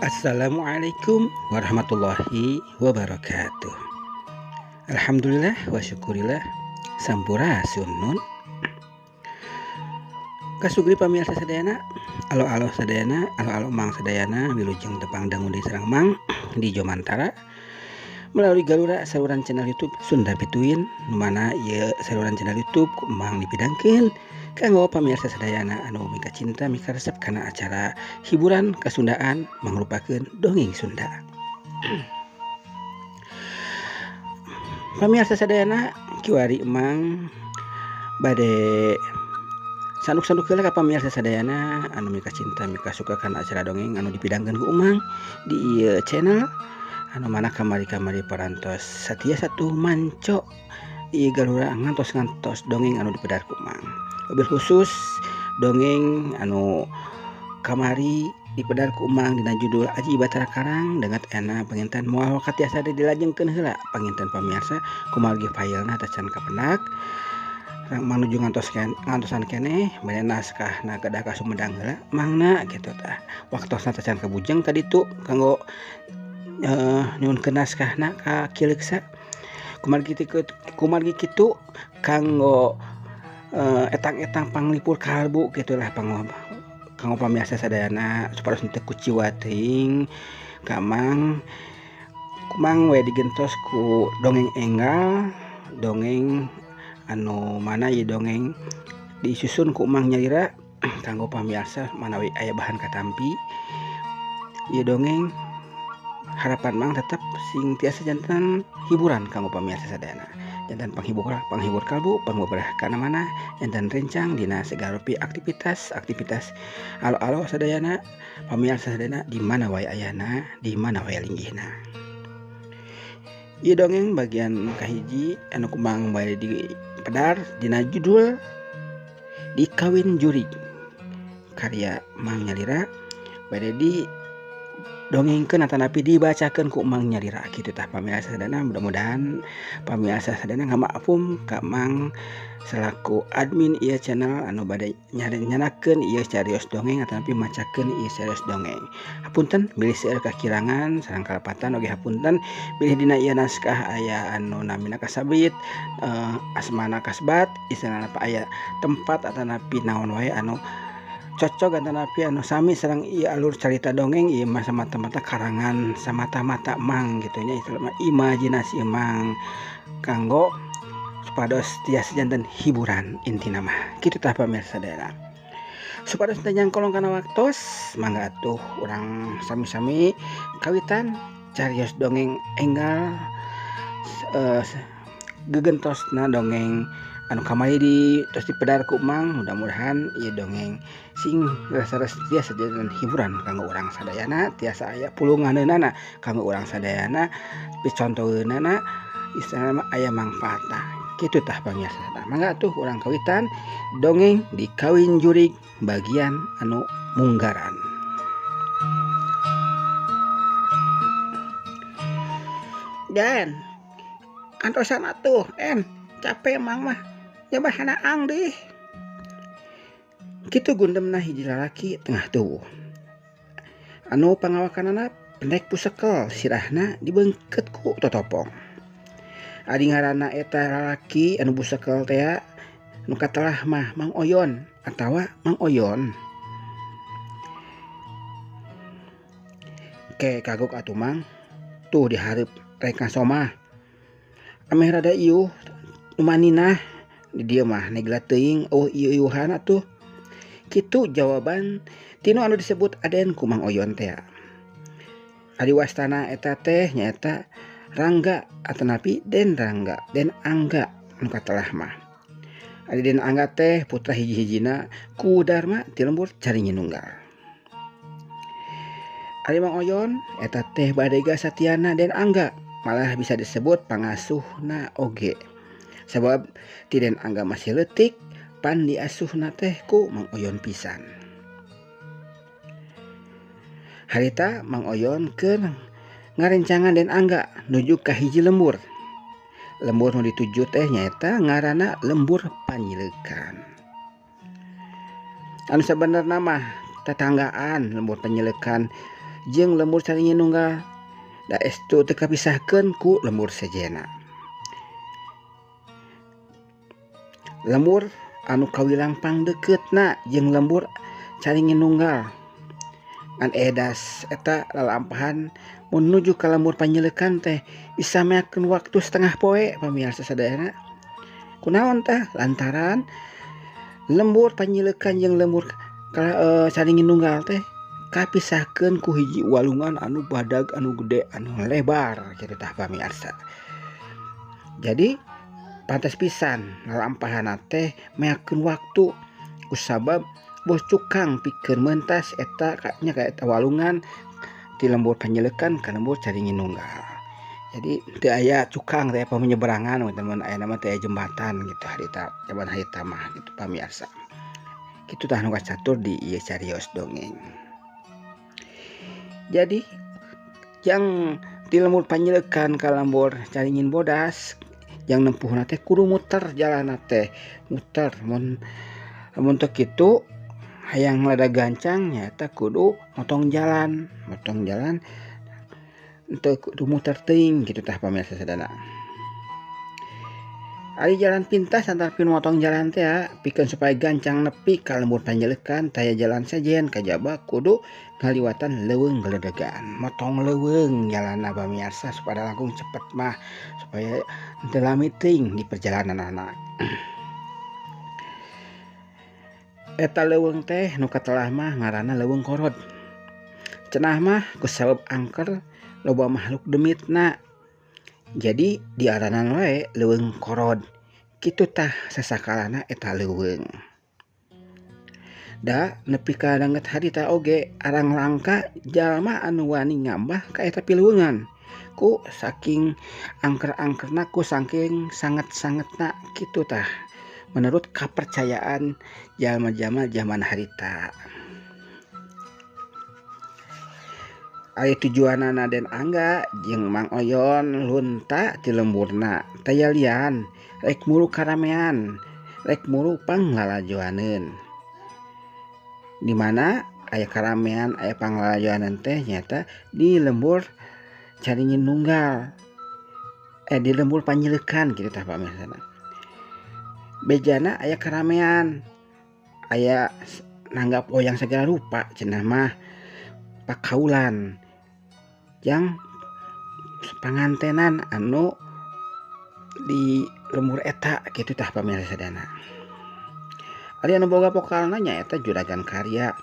Assalamualaikum warahmatullahi wabarakatuh. Alhamdulillah wa syukurillah sampurasun nun. Kasugri pamirsa sadayana, alo sadayana, alo mang sadayana wilujeng tepang dangun di Serang Mang di Jomantara melalui Galura saluran channel YouTube Sunda Bituin, mana ieu saluran channel YouTube mang dipidangkeun kanggo pamirsa sadayana anu mika cinta mika resep kana acara hiburan kasundaan mangrupakeun dongeng Sunda. Pamirsa sadayana kiwari emang bade sanduk-sanduk heula ka pamirsa sadayana anu mika cinta mika suka kana acara dongeng anu dipidangkeun ku Umang di ieu channel anu mana kamari-kamari parantos satia satu manco ieu Galura ngantos dongeng anu dipedar ku Umang. Wabil khusus dongeng anu kamari dipedar ku Umang dina judul Aji Batara Karang dengan ena panginten moal katiasa dilajengkeun heula panginten pamirsa kumargi filena tacan kapendak manuju ngantosan keneh bade naskahna kedah ka Sumedang heula mangna kitu tah waktosna tacan kabujeng tadi tu kanggo nyuwunkeun naskahna ka Kileuksa kumargi kitu kanggo etang-etang panglipur kalbu gitulah kanggo pamirsa sadayana supados henteu kuciwa teuing kamang kumang we digentos ku dongeng enggal dongeng anu mana ieu dongeng disusun ku Umang nyalira kanggo pamirsa manawi aya bahan katampi ieu dongeng harapan Mang tetap sing tiasa jantan hiburan kanggo pamirsa sadayana jantan panghibur kalbu panguberah kana mana jantan rencang dina segala rupi aktivitas alo sadayana pamirsa sadayana di mana wae ayana di mana wae linggihna. Ieu dongeng bagian kahiji anu kumang bae di pedar dina judul Dikawin Juri karya Mang Nyalira bade di dongengkeun atanapi dibacakeun ku Mang Nyalira kitu tah pamirsa sadayana. Mudah-mudahan pamirsa sadayana ngamaafum ka Mang selaku admin ieu channel anu bade nyanakeun ieu carios dongeng atanapi macakeun ieu carios dongeng. Hapunten bilih seueur kakirangan sareng kalepatan oge hapunten bilih dina ieu naskah aya anu namina kasabit asmana kasbat istilahna aya tempat atanapi naon wae anu cocok atanapi anu sami sareng ieu alur carita dongeng ieu mah samata-mata karangan samata-mata Mang kitu nya istilahna imajinasi Mang kanggo supados tiasa janten hiburan intina mah kitu tah pamirsa sadayana. Supados teu nyangkolong kana waktos mangga atuh urang sami-sami kawitan carios dongeng enggal gegentosna dongeng anu kamari terus dipedar ku Umang. Mudah-mudahan ieu dongeng sing rasa-rasa tiasa janten hiburan kanggo urang sadayana tiasa aya pulunganeunana kanggo urang sadayana picontoheunana istilahna aya mangfaatna kitu tah pamirsa. Mangga atuh urang kawitan dongeng Dikawin Jurig bagian anu munggaran. Dan antosan atuh capek Mang mah nyoba hanaang deh kitu gundemna hiji lalaki tengah tubuh anu pangawakanana pendek pusekel sirahna dibeungkeut ku totopong. Adi ngaranna eta lalaki anu busekel teh nu katelah mah Mang Oyon atawa Mang Oyon. Ke kagok atuh Mang tuh dihareup rek ngasomah ameh rada ieuh numaninah di dieu mah negla teuing ieuh-ieuhan atuh kitu jawaban tinu anu disebut aden ku Mang Oyon teh. Ari wastana eta teh nyaeta Rangga atanapi Den Rangga Den Angga anu katelah mah. Ari Den Angga teh putra hiji-hijina ku Darma ti lembur Caringin Nunggal. Ari Mang Oyon eta teh badega satiana Den Angga malah bisa disebut pangasuhna oge sabab ti Den Angga masih leutik pan diasuhna teh ku Mang Oyon pisan. Harita Mang Oyon keur ngarencangan Den Angga nuju ka hiji lembur nu dituju teh nyaeta ngaranna lembur panyileukan. Anu sabenerna mah tetanggaan lembur panyileukan jeung lembur caringin nunggal da estu teu kapisahkeun ku lembur sejena. Lembur anu kawilang pangdeuketna jeung lembur caringin nunggal ngan edas eta lalampahan menuju ka lembur panyeleukan teh bisa meakeun waktu setengah poe pamirsa sadayana. Kunaon tah? Lantaran lembur panyeleukan jeung lembur caringin nunggal teh kapisahkeun ku hiji walungan anu badag anu gede anu lebar kitu tah pamirsa. Jadi pantes pisan lalampahanna teh meakeun waktu kusabab bos cukang pikeun mentas eta nya ka eta walungan ti lembur panyeleukan ka lembur caringin nunggal. Jadi teu aya cukang teh penyeberangan teman aya nama teh jembatan gitu harita jaman harita mah gitu pamirsa. Kitu tah nu kacatur di ieu carios dongeng. Jadi yang di lembur panyeleukan ka lembur caringin bodas yang nempuhna teh kudu muter jalanna teh muter mun teu kitu hayang lada gancang nyaeta kudu motong jalan teu kudu muter teuing kitu tah pamirsa sadana. Ari jalan pintas antarpikeun motong jalan teh pikeun supaya gancang nepi ka lembur panjeleukan taya jalan sajen kajaba kudu ngaliwatan leuweung geledegan motong leuweung jalanna pamirsa supaya langkung cepet mah supaya teu lami teuing di perjalananna. Eta leuweung teh nu katelah mah ngaranna leuweung korod. Cenah mah kusabab angker loba makhluk demitna. Jadi diaranan wae leuweung korod. Kitu tah sasakalana eta leuweung. Da nepi ka danget harita oge arang langka jalma anu wani ngambah ka eta pileuweungan. Ku saking angker-angkerna ku saking sanget-sangetna kitu tah. Menurut kepercayaan jalma-jalma zaman harita. Ari tujuanna Den Angga jeung Mang Oyon lunta ti lemburna taya lian rek mulu karamean rek mulu panglalajoaneun. Di mana aya karamean aya panglalajoaneun teh nyata di lembur caringin nunggal. Di lembur panyeleukan kitu tah pamirsa. Bejana aya karamean aya nanggap oyang segala rupa cenah mah pakaulan yang pangantenan anu di lembur eta kitu tah pamirsa sadana. Ari anu boga pokalna nyaeta Juragan Karya.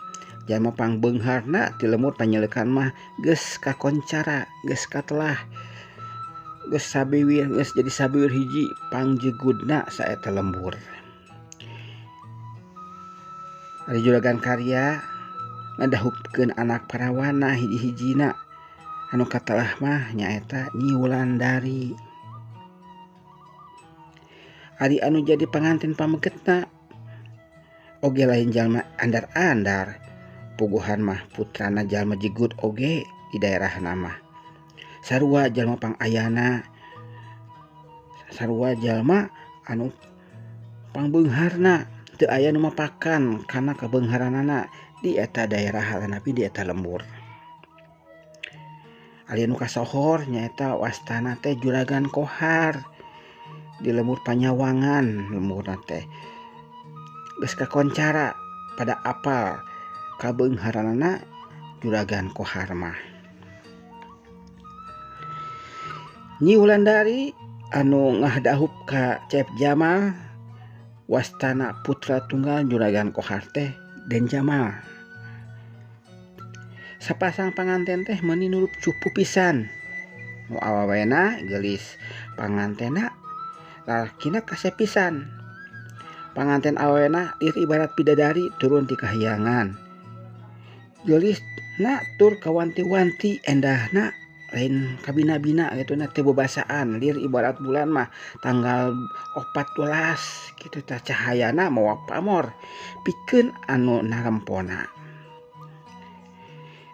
Jalma pangbeungharna ti lembur panyeleukan mah geus kakoncara, geus katelah. Geus sabiwir, geus jadi sabiwir hiji pangjegudna saeta lembur. Ari Juragan Karya ngadahupkeun anak parawana hiji-hijina anu katelah mah nyaeta Nyi Wulandari. Ari anu jadi panganten pamegetna oge lain jalma andar-andar puguhan mah putrana jalma jegut oge di daerahna mah. Sarua jalma pangayana sarua jalma anu pangbeungharna teu aya nu mapakan kana kabeungharanana di eta daerah halenapi di eta lembur. Ari anu kasohor nyaeta wastana teh Juragan Kohar di lembur Panyawangan lemburna teh geus kakoncara pada apal kabeungharanana Juragan Kohar mah. Nyi Wulandari anu ngahdahup ka Cep Jamal wastana putra tunggal Juragan Kohar teh Den Jamal. Sapasang panganten teh meuni nulup cupu pisan. Nu awawena geulis pangantena lalakina kasepisan. Panganten awena lir ibarat bidadari turun ti kahyangan. Geulisna tur kawanti-wanti endahna lain kabina-bina gitu na teu bebasaan lir ibarat bulan mah tanggal 14 kitu tah cahayana mawa pamor pikeun anu narempona.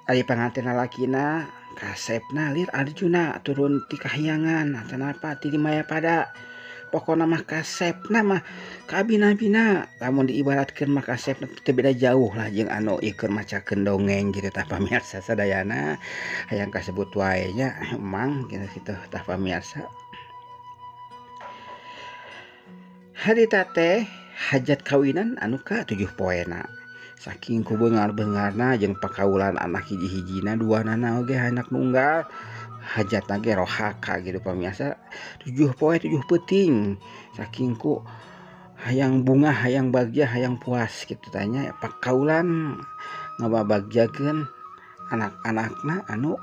Ari panganten lalakina kasepna lir Arjuna turun ti kahyangan tanapa ti Mayapada pokokna mah kasepna mah kabina-bina lamun diibaratkeun mah kasepna teu beda jauh lah jeung anu ieu keur macakeun dongeng kitu tah pamirsa sadayana hayang kasebut wae nya emang kitu tah pamirsa. Harita teh hajat kawinan anu ka-7 poena. Saking ku beungar-beungarna jeung pakaulan anak hiji-hijina duanana oge anak nunggal. Hajatna ge rohaka gitu pamirsa. 7 poe 7 peuting. Saking ku hayang bunga, hayang bagja, hayang puas kitu tanya pakaulan ngababagjakeun anak-anakna anu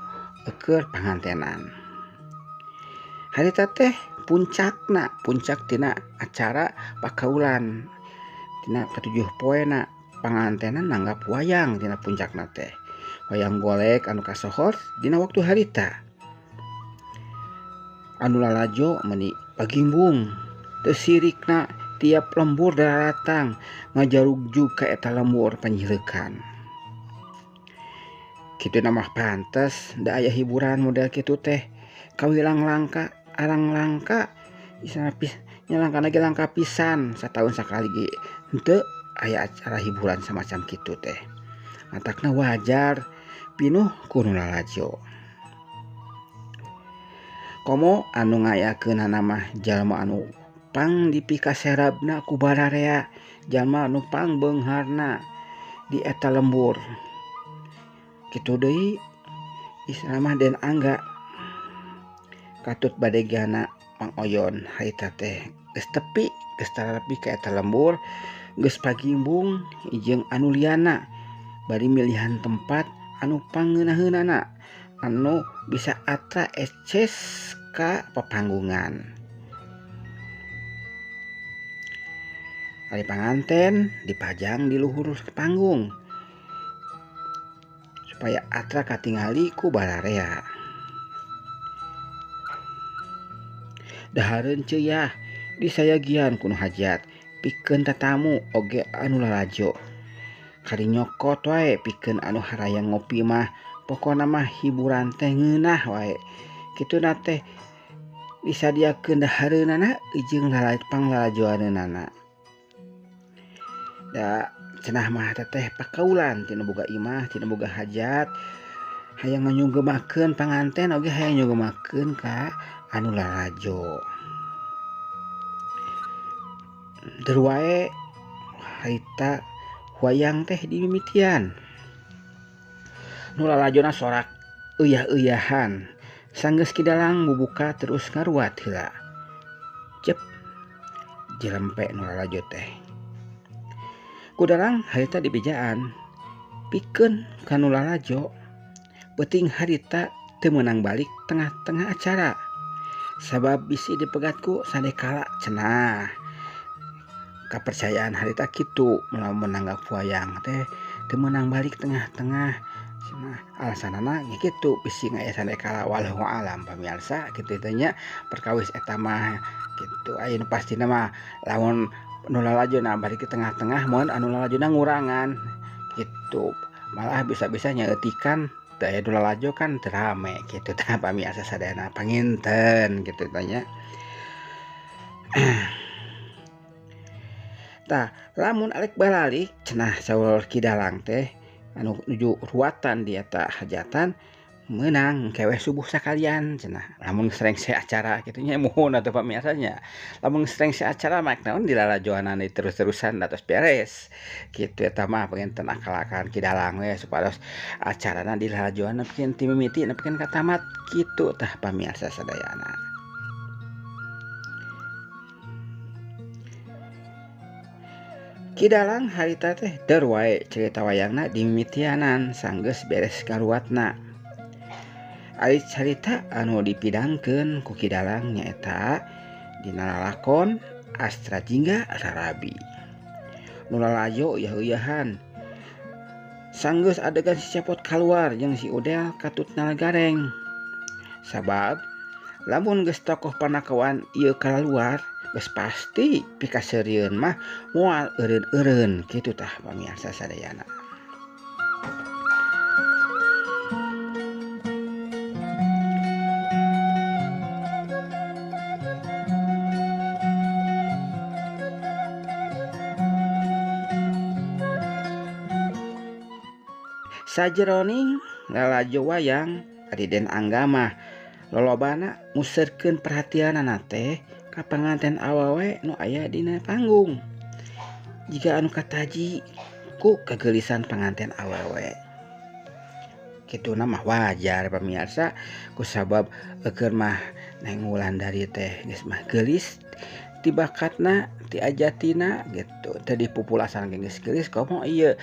keur pangantenan. Harita teh puncak tina acara pakaulan tina ke-7 poena pangantenan nanggap wayang tina puncakna teh wayang golek anu kasohor dina waktu harita anu lalajo meuni pagimbung teu sirikna tiap lembur daratang ngajarugjug ka eta lembur panjileukan kitu mah pantes da aya hiburan model kitu teh kawilang langka arang langka nyalangkana ge langka pisan sataun sakali ge henteu aya acara hiburan semacam kitu teh matakna wajar pinuh ku nu lalajo komo anu ngayakeunana mah jalma anu pang dipikaserabna ku bararea jalma anu pang beungharna di eta lembur kitu deui istilna mah Den Angga katut bade gana Mang Oyon harita teh geus tepi geus tarapi ka eta lembur geus pagimbung jeung anu liana bari milihan tempat anu pangeunah-eunana anu bisa atra eces ka papanggungan. Ari panganten dipajang di luhur panggung supaya atra katingali ku bararea. Dahareun ceuya disayagian ku nu hajat pikeun tatamu oge anu lalajo kari nyokot wae pikeun anu harayang ngopi mah pokona mah hiburan teh ngeunah wae kituna teh disadiakeun dahareunana jeung panglalajoaneunana da cenah mah teteh pakaulan tina boga imah tina boga hajat hayang nyugemakeun panganten oge hayang nyugemakeun ka anu lalajo. Deur wae harita wayang teh dimimitian. Nu lalajona sorak euyah-euyahan. Sanggeus kidalang mubuka terus ngaruat heula. Cep jelempe nu lalajo teh. Kudalang harita dibejaan pikeun ka nu lalajo beuting harita teu meunang balik tengah-tengah acara. Sabab bisi dipegatku sadekala cenah kepercayaan harita kitu menanggap wayang teh teu meunang balik tengah-tengah cenah alasanana nya kitu bisi aya sadekala wallahu alam pamirsa kitu teh nya perkawis eta mah kitu aya nu pastina mah lamun nu lalajona balik ke tengah-tengah mun anu lalajona ngurangan gitu malah bisa-bisa nyaeutikan teu aya nu lalajo kan teu rame kitu tah pamirsa sadayana panginten kitu tanya. Tah lamun alek balalik cenah saur kidalang teh anu nuju ruatan di eta hajatan meunang keweh subuh sakalian cenah lamun serengse acara kitu nya muhun atuh pamirsanya lamun serengse acara mak naon dilalajoanan terus-terusan datos beres kitu eta mah panginten akal-akalan kidalang we supados acarana dilalajoan nepikeun ti mimiti nepikeun ka tamat kitu tah pamirsa sadayana. Kidalang harita teh deur wae cerita wayangna dimimitianan sanggeus beres karuatna. Ari carita anu dipidangkeun ku kidalang nyaeta dina lalakon Astra Jingga Rarabi. Nu lalajo uyah-uyahan. Sanggeus adegan si Cepot kaluar jeung si Udel katutna gareng. Sabab lamun geus tokoh panakawan ieu kaluar geus pasti pikaseurieun mah moal eureun-eureun kitu tah pamirsa sadayana. Sajeroning lalajo wayang Adiden Anggama lolobana nguserkeun perhatianana teh ka panganten awewe nu aya dina panggung. Jika anu kataji ku kegelisan panganten awewe. Kituna mah wajar pamirsa kusabab keur mah Neng Wulandari teh geus mah geulis ti bakatna ti ajatina gitu. Teh dipupulasan geus geulis komo ieu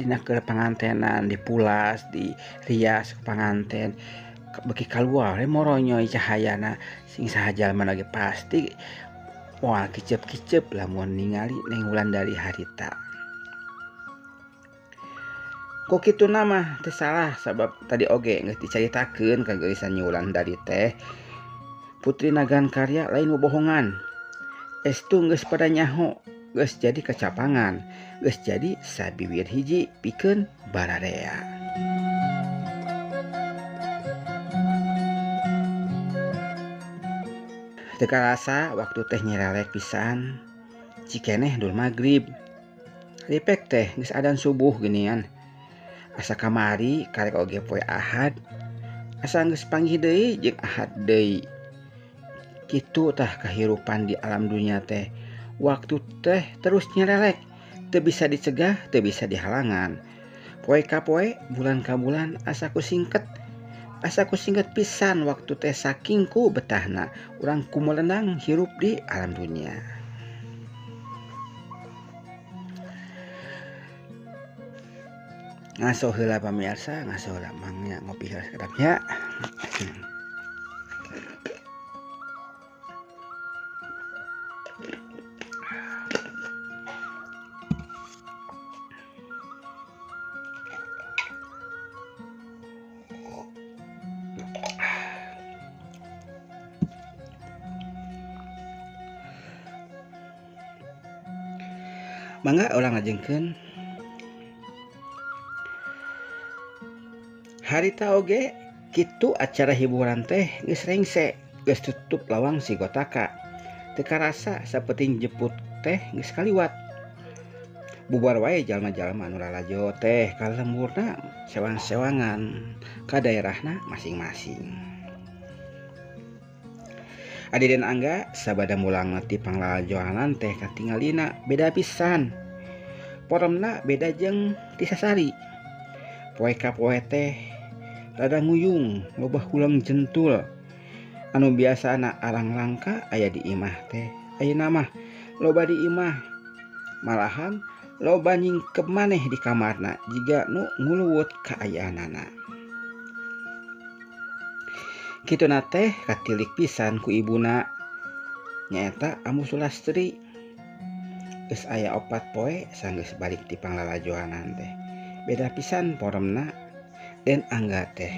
dina keur pangantenan dipulas dirias ku panganten beki kaluar moronyoy cahayana sing saha jalma lagi pasti moal kicep-kicep lamun ningali Neng Wulandari harita. Kok kitu mah teu salah sabab tadi oge geus dicaritakeun kageulisan Nyi Wulandari teh Putri Nagan Karya lain bobohongan. Estu geus pada nyaho, geus jadi kecapangan, geus jadi sabiwir hiji pikeun bararea. Teu karasa waktu teh nyerelek pisan cikeneh dul magrib. Lipek teh geus adzan subuh ginian. Asa kamari karek oge poe Ahad. Asa geus panggih deui jeung Ahad deui. Kitu tah kahirupan di alam dunia teh. Waktu teh terus nyerelek, teu bisa dicegah, teu bisa dihalangan. Poe ka poe, bulan ka bulan asa kusingket. Asa kusingket pisan waktu teh saking ku betahna urang kumelenang hirup di alam dunia. Ngaso heula pamirsa, ngaso heula mangnya ngopi heula sakedap nya. Mangga urang ngajengkeun harita oge kitu acara hiburan teh geus rengse, geus tutup lawang si Gotaka. Teu karasa sapeting jeput teh geus kaliwat. Bubar wae jalma-jalma anu lalajo teh ka lemburna sewang-sewangan ka daerahna masing-masing. Adiden Angga sabada mulang ti panglalajoanan teh katingalina beda pisan. Poromna beda jeung ti sasari. Poe ka poe teh rada nguyung, loba hulang jentul. Anu biasana arang langka aya di imah teh ayeuna mah loba di imah. Malahan loba nyingkep maneh di kamarna jiga nu nguluwut kaayaanana. Kituna teh katilik pisan ku ibuna nyaeta Ambu Sulastri. Geus aya 4 poe sanggeus balik ti panglalajoanan teh. Beda pisan poromna Den Angga teh.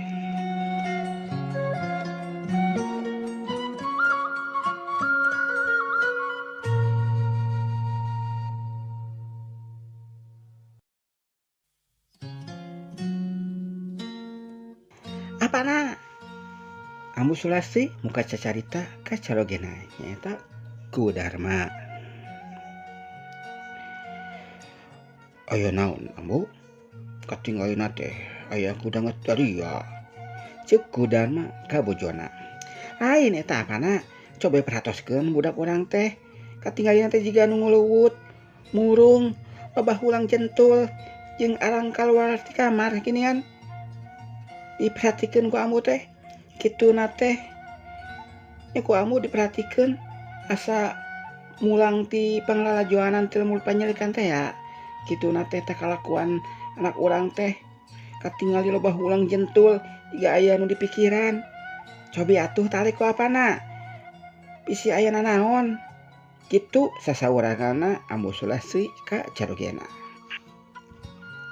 Apana? Ambu Sulastri muka cacarita ka carogena nyaeta Ku Darma. Aya naon Ambu? Katinggalina teh aya kudanget daria. Ceuk Ku Darma ka bojona. Lain eta apana? Coba perhatoskeun budak urang teh. Katinggalina teh jiga nu nguluwut, murung, loba hulang jentul jeung arang kaluar ti kamar ginian. Diperhatikeun ku Ambu teh. Kituna teh nya ku Ambu diperhatikeun asa mulang ti panglalajoanan teu mul panyelikan teh ya. Kituna teh kalakuan anak urang teh katingali loba hulang jentul jiga aya nu dipikiran. Cobi atuh talik ku apana? Bisi aya nanaon? Kitu sasauragana Ambu Sulastri ka carogena.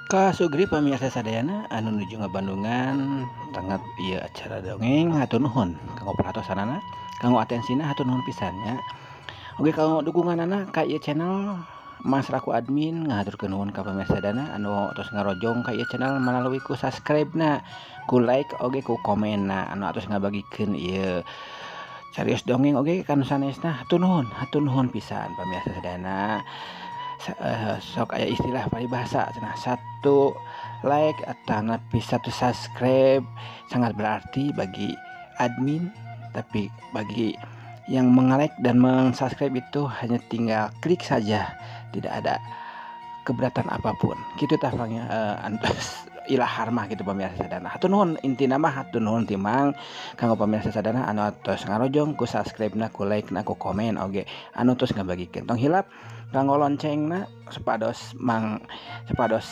Ka sugri pamirsa sadayana anu nuju ngabandungan tangat ieu acara dongeng hatur nuhun kanggo perhatosanana, kanggo atensina hatur nuhun pisannya. Oge kanggo dukunganana ka ieu channel Mas Raku admin ngahaturkeun nuhun ka pamirsa sadayana anu tos ngarojong ka ieu channel melalui ku subscribe-na, ku like oge ku komenna anu atos ngabagikeun ieu carios dongeng oge kan sanesna hatur nuhun pisan pamirsa sadayana. Sok aya istilah paribahasa cenah satu like atau napi satu subscribe sangat berarti bagi admin. Tapi bagi yang meng-like dan meng-subscribe itu hanya tinggal klik saja, tidak ada keberatan apapun. Gitu tah ilah harmah gitu pamirsa sadana. Hatur nuhun intina mah hatur nuhun timang kanggo pamirsa sadana anu tos ngarojong ku subscribe-na, ku like-na, ku komen oge anu tos ngabagikeun. Tong hilap kanggo loncengna supados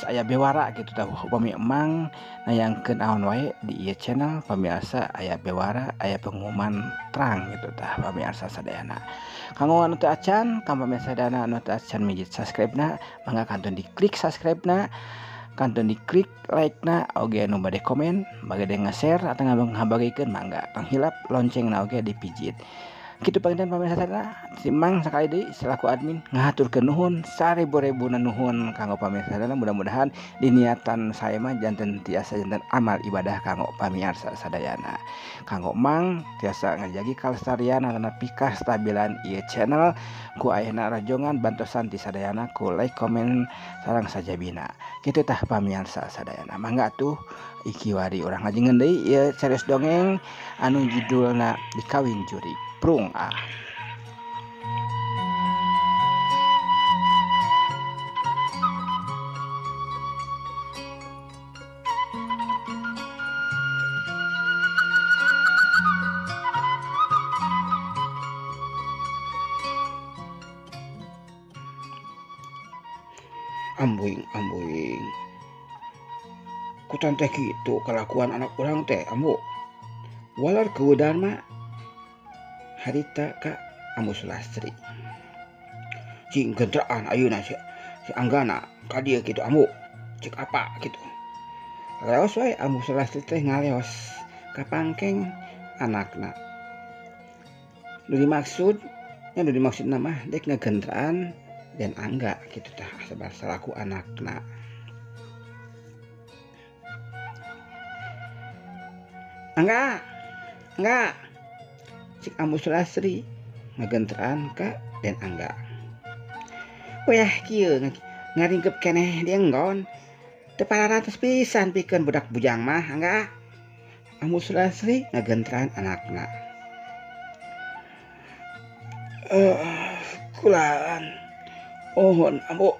aya bewara gitu tah upami emang nayangkeun aon wae di ieu channel pamirsa aya bewara, aya pengumuman terang gitu tah pamirsa sadayana. Kanggo anu teu acan, kanggo pamirsa sadayana anu teu acan mijit subscribe-na, mangga kantun diklik subscribe-na, kantun diklik like-na oge anu bade komen, bade nge-share atau ngabagikeun mangga. Tong hilap loncengna oge dipijit. Kitu panginten pamirsa sadayana, simang sakali deui selaku admin ngahaturkeun nuhun sarebu-rebuna nuhun kanggo pamirsa sadayana. Mudah-mudahan di niatan saya mah janten tiasa janten amal ibadah kanggo pamirsa sadayana. Kanggo mang tiasa ngajagi kalestarian atau napi kastabilan ieu channel ku ayeuna rajongan bantosan ti sadayana ku like, komen sareng sajabina. Kitu tah pamirsa sadayana. Mangga atuh iki wari urang ngajengeun deui ieu cariyos dongeng anu judulna Dikawin Jurig. Prung ah. Ambuing kutan teh kitu kelakuan anak urang teh ambu. Walar keudan mah harita ka Ambu Sulastri. Cing gentraan ayeuna si Anggana ka dieu kitu ambu. Cek apa kitu. Leos wae Ambu Sulastri teh ngaleos ka pangkeng anakna. Nu dimaksudna mah dek ngagentraan dan Angga kitu tah sabar salaku anakna. Angga cik Ambu Sulastri ngagentraan ka Den Angga. Wah kieu ngaringkep keneh dienggon teu pararantos pisan pikeun budak bujang mah Angga. Ambu Sulastri ngagentraan anakna. Kulaan ohon ambu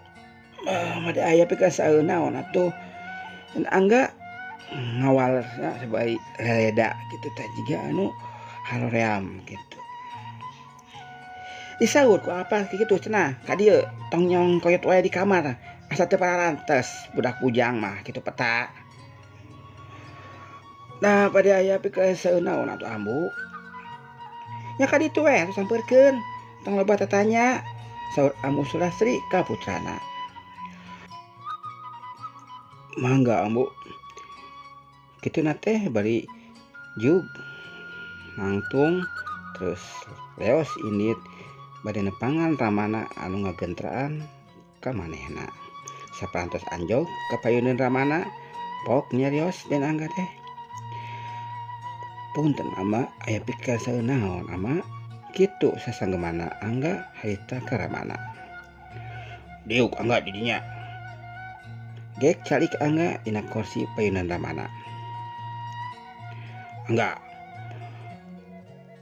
made aya pikasaeun naon atuh Den Angga ngawalna sebagai reda gitu tah jiga anu haloream gitu. Disaur ku apa kitu cenah ka dieu tong nyong koyot wae di kamar asa teu pararantes budak bujang mah kitu peta. Nah pada aya pikasaeun naon atuh ambu? Nya ka ditu we sampeurkeun tong loba tatanya saur Ambu Sulastri ka putrana. Mangga ambu. Kituna teh bari jug mangtung terus leos indit bade nepangan ramana anu ngagentraan ka manehna. Saparantos anjog ka payeuneun ramana pok nyarios Den Angga teh. Punten ama aya pikasaeun naon ama? Kitu sasanggemana Angga harita ka ramana. Diuk Angga di dinya. Gek calik Angga dina kursi payeuneun ramana. Angga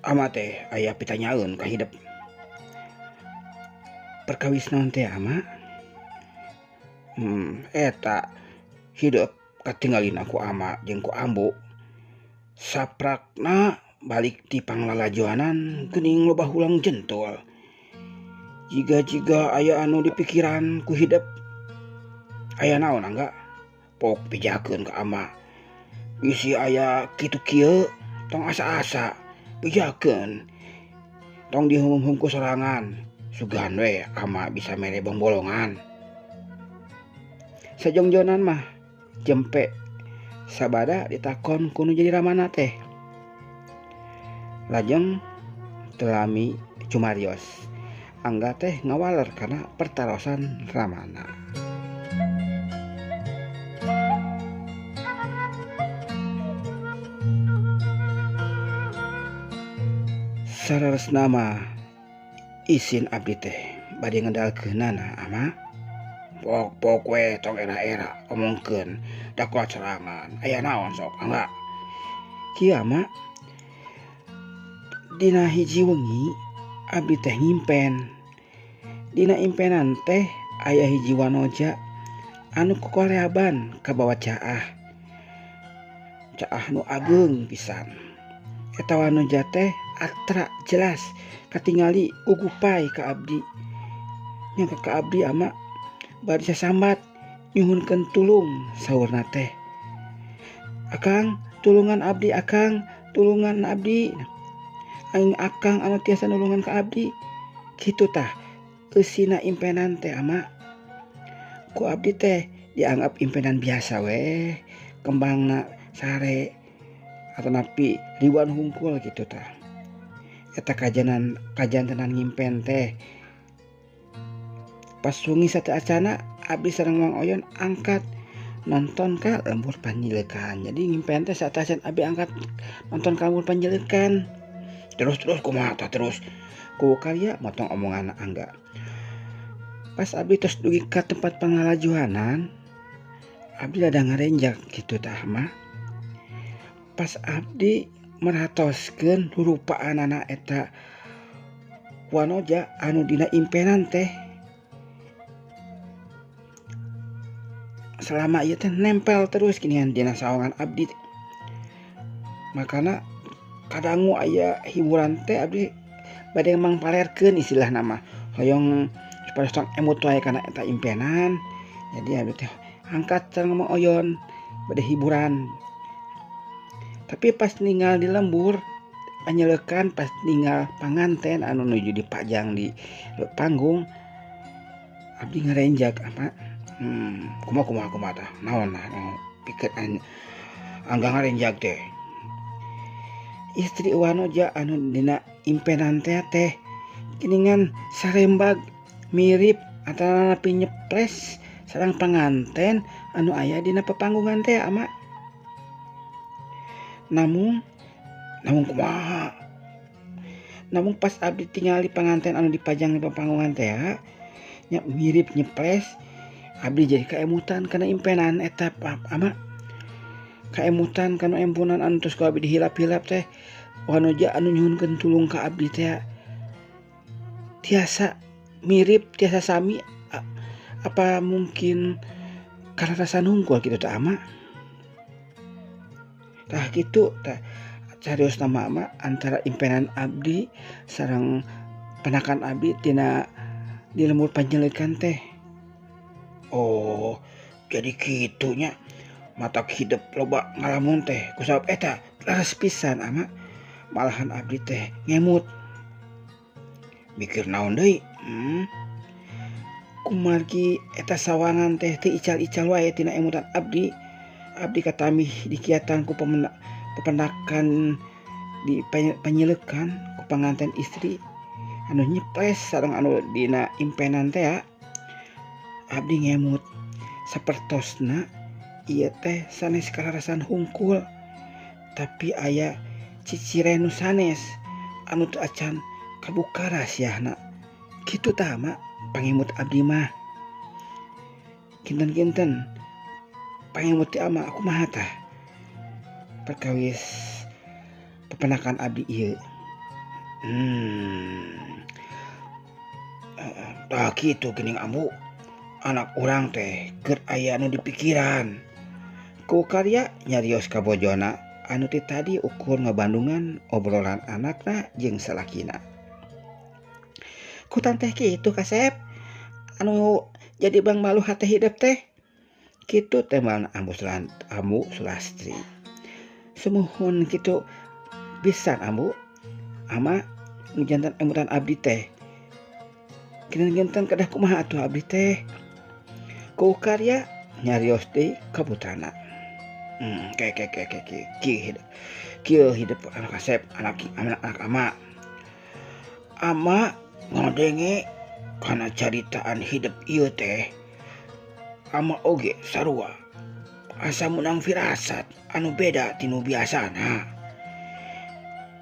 ama teh aya pitanyaeun ka hidup. Perkawis naon teh ama? Eta hidup katinggalin aku ama jeung ku ambu. Saprakna balik ti panglalajoanan geuning loba hulang jentol. Jiga aya anu dipikiran ku hidup. Aya naon Angga? Pok pijakeun ka ama. Bisi aya kitu kieu tong asa-asa pijakeun. Tong dihum-hum ku sorangan. Sugan we ama bisa mere bolongan. Sajongjonan mah jempe sabada ditakon kuno jadi ramana teh. Lajeng telami cumarios. Angga teh ngawaler karena pertarosan ramana. Sararesna mah isin abdi teh bade ngandalkeunana ama. Pok we tong era-era omongkeun da kuat serangan aya naon sok angga kieu ama dina hiji wengi abdi teh ngimpen dina impenan teh aya hiji wanoja anu kokoleaban ka bawah caah nu ageung pisan eta wanoja teh atra jelas katingali ugupai ka abdi nyangka ka abdi ama bari sasambat nyuhunkeun tulung saurna teh akang tulungan abdi akang tulungan abdi aing akang anu tiasa nulungan ka abdi kitu tah eusina impenan teh ama ku abdi teh dianggap impenan biasa we kembangna sare atau napi ribuan hungkul gitu tah eta kajantenan ngimpen teh pas wengi sateacana abdi sareng Mang Oyon angkat nonton ka lembur panjileukan jadi ngimpen teh sateacan abdi angkat nonton ka lembur panjileukan terus kumaha tah terus ku karya motong omongan angga pas abdi tos dugi ka tempat pangalajuanan abdi rada ngarenjak gitu tah mah pas abdi merhatoskeun rupaanana eta wanoja anu dina impenan teh selama ieu teh nempel terus ginian dina saongan abdi makana kadangu aya hiburan teh abdi bade mangpalerkeun istilah nama hoyong supaya tong emut wae kana eta impenan jadi abdi teh angkat sareng Mang Oyon bade hiburan tapi pas ninggal di lembur panjileukan pas ninggal panganten anu nuju dipajang di panggung abdi ngarenjak ama kumaha tah naon pikeun angga ngarenjak teh istri wanoja anu dina impenan teh geuningan sarembag mirip antara napi nyeples sareng panganten anu aya dina pepanggungan teh ama namun kumaha namun pas abdi tingali panganten anu dipajang di pepanggungan teh nya mirip nyeples abdi jadi kaemutan kana impenan eta ama kaemutan kana empunan anu tos ku abdi dihilap-hilap teh wanoja anu nyuhunkeun tulung ka abdi teh tiasa mirip tiasa sami apa mungkin karena rasa nungkul gitu tah ama tah kitu tah carios nama ama antara impenan abdi sareng penakan abdi tina di lembur panjileukan teh oh jadi kitunya mata hidup loba ngalamun teh kusabab eta laras pisan ama malahan abdi teh ngemut mikir naon deui kumargi eta sawangan teh teu ical-ical wae tina emutan abdi katamih dikiatan ku pependakan di panjileukan ku panganten istri anu nyeples sareng anu dina impenan teh abdi ngemut sapertosna ieu teh sanes kararasan hungkul tapi aya cicire nu sanes anu teu acan kabuka rahasiana kitu tah mak pangemut abdi mah kinten-kinten pangemut ti ama kumaha tah perkawis pepenakan abdi ieu tah kitu geuning ambu anak urang teh keur aya anu dipikiran ku karya nyarios ka bojona anu ti tadi ukur ngabandungan obrolan anakna jeung salakina kutan teh kitu kasep anu jadi bang malu hate hidup teh kitu teh mana ambu Sulastri semuhun kitu pisan ambu ama jantan emutan abdi teh kinten-kinten kedah kumaha atuh abdi teh ku karya nyarios deui ka putrana kieu hidup anak kasep anak ama ngadenge kana caritaan hidup ieu teh ama oge sarua asa menang firasat anu beda tinu biasana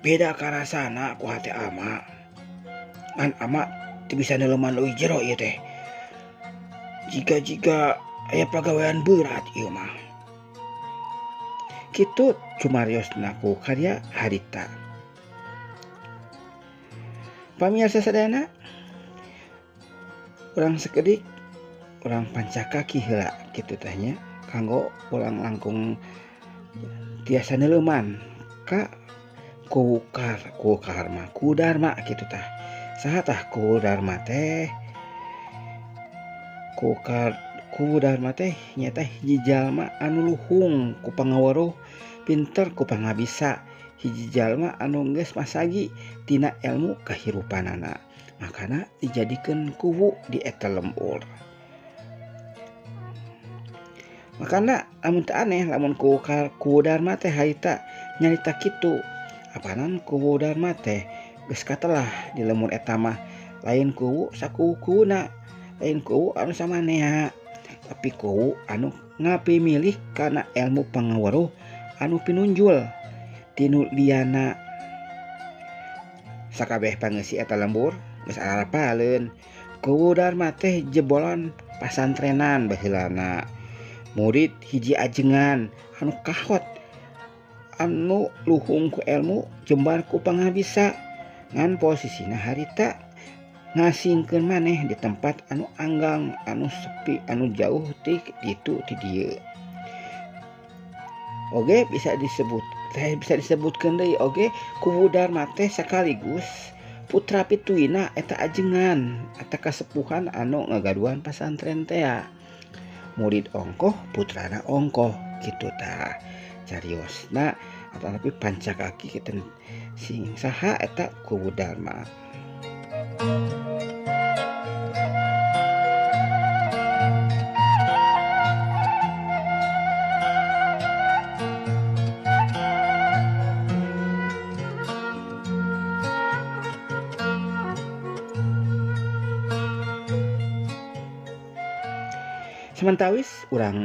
beda karasana ku hate ama ngan ama teu bisa neuleman leuwih jero ieu teh jika aya pagawean berat ieu mah kitu cumariosna ku karya harita. Pamirsa sadayana, urang sakedik urang pancakaki heula kitu teh nya kanggo urang langkung tiasa neuleuman ka ku karma ku dharma kitu tah. Saha tah ku dharma teh? Ku dharma teh nyata hiji jalma anu luhung ku pangaweruh, pinter ku pangabisa, hiji jalma anu geus masagi tina ilmu kahirupanana. Makana dijadikeun kuwu di eta lembur. Makana amun teu aneh lamun ku dharma teh harita nyarita kitu. Apanan kuwu dharma teh geus katelah di lembur eta mah. Lain kuwu sakuwu-kuwuna, lain kuwu anu samanea, tapi kuwu anu ngapimilih kana ilmu pangaweruh anu pinunjul tinu liana. Sakabeh pangeusi eta lembur geus arapaleun kuwu dharma teh jebolan pasantrenan baheulana. Murid hiji ajengan anu kahot, anu luhung ku ilmu jembar ku pangabisa, ngan posisina harita ngasingkeun maneh di tempat anu anggang, anu sepi, anu jauh ti itu ti dieu. Oge bisa disebutkeun deui oge kuwu dharma teh sakaligus putra pituina eta ajengan eta kasepuhan anu ngagaduhan pasantren teh. Murid ongkoh putrana ongkoh kitu tah cariosna atapi pancakaki kitu sing saha eta kuwu dharma. Semantawis urang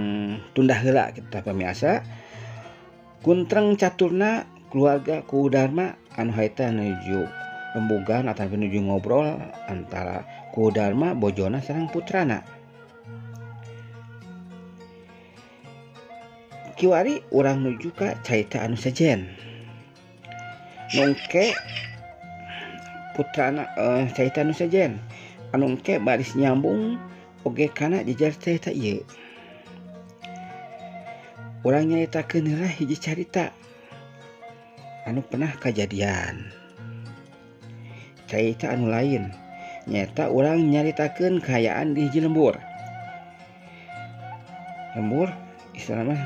tundah heula kita pamiasa kuntreng caturna keluarga kuwu dharma anu haita nuju rembugan atau menuju ngobrol antara kuwu dharma bojona sareng putrana. Kiwari urang nuju ka carita anu sejen. Nongke putrana carita anu sejen. Anu engke baris nyambung oge kana jejer carita ieu. Urang nyaritakeun heula hiji carita anu pernah kajadian. Carita anu lain nyata urang nyaritakeun kaayaan di hiji lembur. Lembur istilahna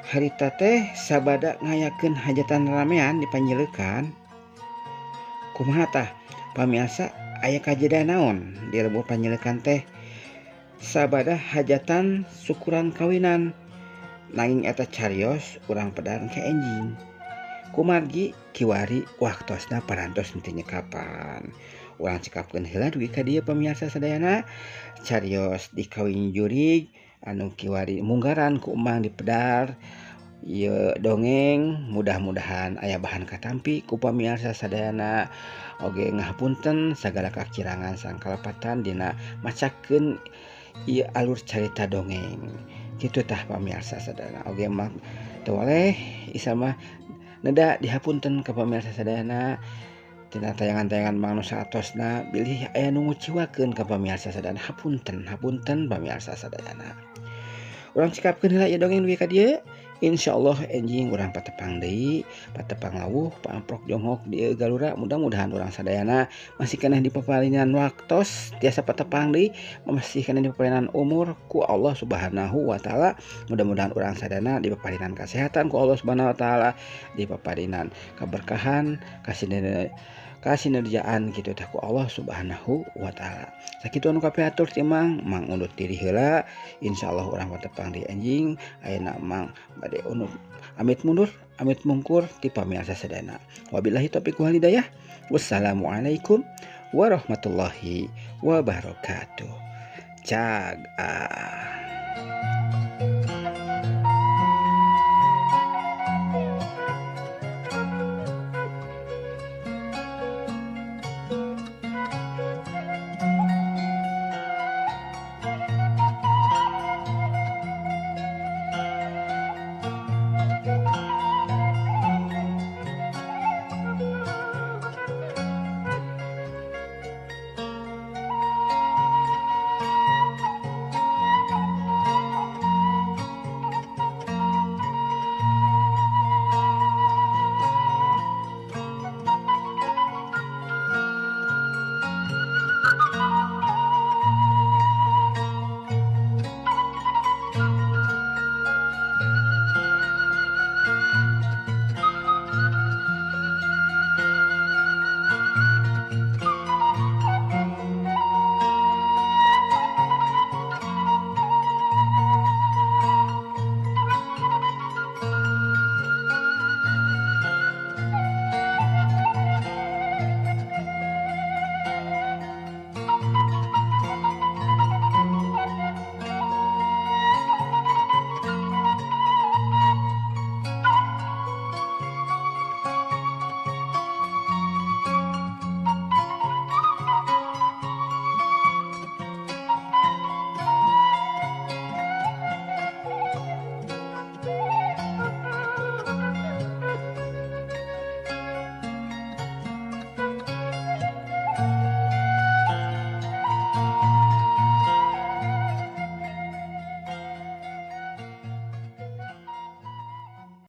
harita teh sabada ngayakeun hajatan ramean di panjleukan. Kumaha tah pamiasa aya kajadian naon di lembur panjleukan teh? Sabada hajatan syukuran kawinan, nanging eta carios urang pedang ke enjing. Kumargi kiwari waktosna parantos henteu nyekapan. Urang cekapkeun heula dugi ka dieu pamirsa sadayana carios dikawin jurig anu kiwari munggaran ku umang di pedar. Ieu dongeng mudah-mudahan aya bahan katampi ku pamirsa sadayana. Oge ngahapunten sagala kakirangan sareng kalepatan dina macakeun ieu alur carita dongeng. Kitu tah pamirsa sadayana. Oge mah teu waleh isa mah neda dihapunten ka pamirsa sadayana tina tayangan-tayangan mangnu saatosna bilih aya nu nguciwakeun ka pamirsa sadayana. Hapunten pamirsa sadayana. Urang cikapkeun heula ieu dongeng dugi ka dieu. Insyaallah enjing urang patepang deui, patepang lawuh, paamprok jonghok di galura. Mudah-mudahan urang sadayana masih keneh di paparinan waktos tiasa patepang deui, masih keneh di paparinan umur ku Allah Subhanahu wa taala. Mudah-mudahan urang sadayana di paparinan kesehatan ku Allah Subhanahu wa taala, di paparinan keberkahan, kasinerjaan kitu teh ku Allah Subhanahu wa taala. Sakitu anu kapiatur ti Mang undur diri heula. Insyaallah urang patepang di anjing ayeuna Mang bade undur amit mundur amit mungkur ti pamirsa sadayana. Wabillahi taufiq wal hidayah. Wassalamualaikum warahmatullahi wabarakatuh. Cag